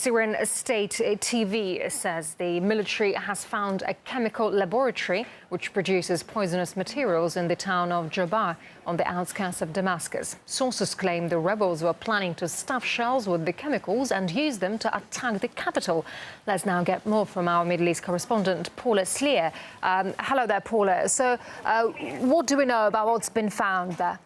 Syrian state TV says the military has found a chemical laboratory which produces poisonous materials in the town of Jobba on the outskirts of Damascus. Sources claim the rebels were planning to stuff shells with the chemicals and use them to attack the capital. Let's now get more from our Middle East correspondent, Paula Slier. Hello there, Paula. So what do we know about what's been found there?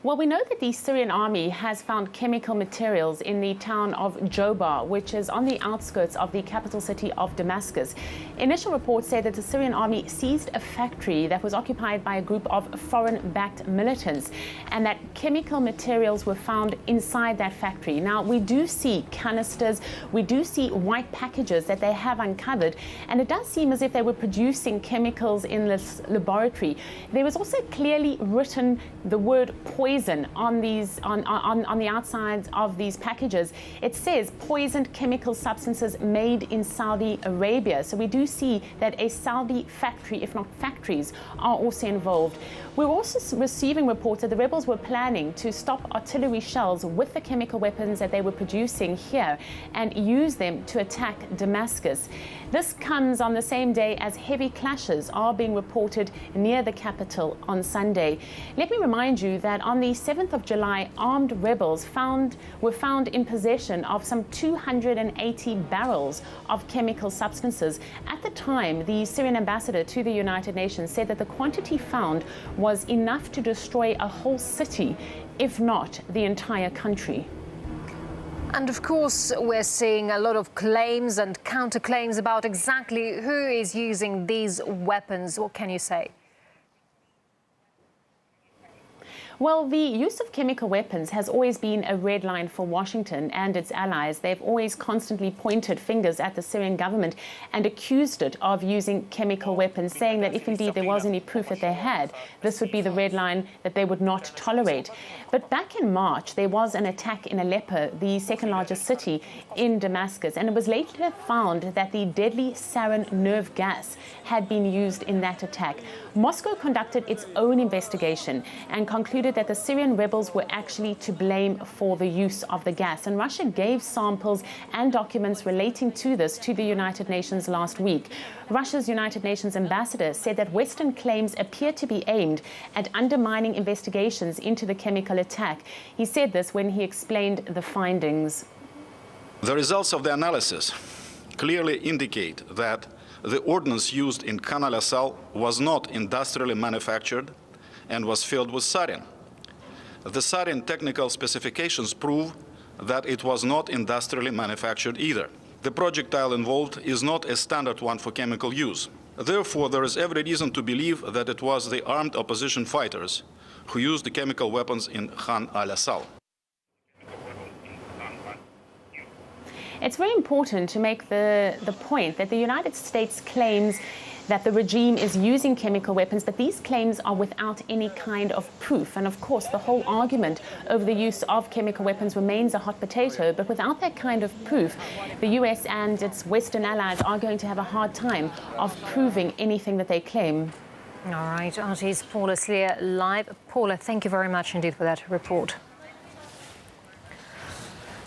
Well, we know that the Syrian army has found chemical materials in the town of Jobba, which is on the outskirts of the capital city of Damascus. Initial reports say that the Syrian army seized a factory that was occupied by a group of foreign-backed militants, and that chemical materials were found inside that factory. Now, we do see canisters, we do see white packages that they have uncovered, and it does seem as if they were producing chemicals in this laboratory. There was also clearly written the word poison on the outsides of these packages. It says poisoned chemical substances made in Saudi Arabia. So we do see that a Saudi factory, if not factories, are also involved. We're also receiving reports that the rebels were planning to stop artillery shells with the chemical weapons that they were producing here and use them to attack Damascus. This comes on the same day as heavy clashes are being reported near the capital on Sunday. Let me remind you that on the 7th of July, armed rebels were found in possession of some 280 barrels of chemical substances. At the time, the Syrian ambassador to the United Nations said that the quantity found was enough to destroy a whole city, if not the entire country. And of course, we're seeing a lot of claims and counterclaims about exactly who is using these weapons. What can you say? Well, the use of chemical weapons has always been a red line for Washington and its allies. They've always constantly pointed fingers at the Syrian government and accused it of using chemical weapons, saying that if indeed there was any proof that they had, this would be the red line that they would not tolerate. But back in March, there was an attack in Aleppo, the second largest city in Damascus, and it was later found that the deadly sarin nerve gas had been used in that attack. Moscow conducted its own investigation and concluded that the Syrian rebels were actually to blame for the use of the gas. And Russia gave samples and documents relating to this to the United Nations last week. Russia's United Nations ambassador said that Western claims appear to be aimed at undermining investigations into the chemical attack. He said this when he explained the findings. The results of the analysis clearly indicate that the ordnance used in Khan al-Assal was not industrially manufactured and was filled with sarin. The sarin technical specifications prove that it was not industrially manufactured either. The projectile involved is not a standard one for chemical use. Therefore, there is every reason to believe that it was the armed opposition fighters who used the chemical weapons in Khan al-Assal. It's very important to make the point that the United States claims that the regime is using chemical weapons, but these claims are without any kind of proof. And of course, the whole argument over the use of chemical weapons remains a hot potato, but without that kind of proof, the US and its Western allies are going to have a hard time of proving anything that they claim. All right, RT's Paula Slier live. Paula, thank you very much indeed for that report.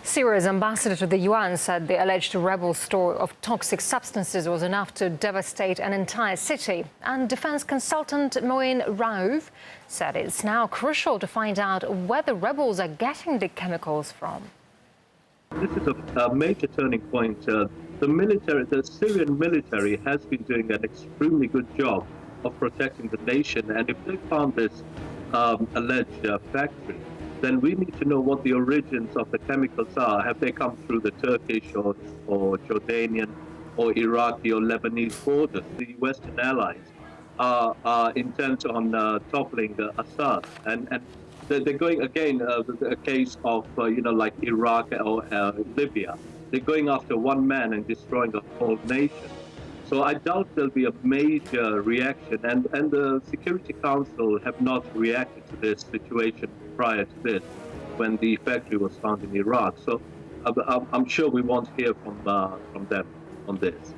Syria's ambassador to the UN said the alleged rebel store of toxic substances was enough to devastate an entire city. And defense consultant Moin Raouf said it's now crucial to find out where the rebels are getting the chemicals from. This is a major turning point. The Syrian military has been doing an extremely good job of protecting the nation. And if they found this alleged factory, then we need to know what the origins of the chemicals are. Have they come through the Turkish or Jordanian or Iraqi or Lebanese borders? The Western allies are intent on toppling Assad. And they're going, again, a case of, like Iraq or Libya. They're going after one man and destroying a whole nation. So I doubt there'll be a major reaction, and the Security Council have not reacted to this situation prior to this, when the factory was found in Iraq. So I'm sure we won't hear from them on this.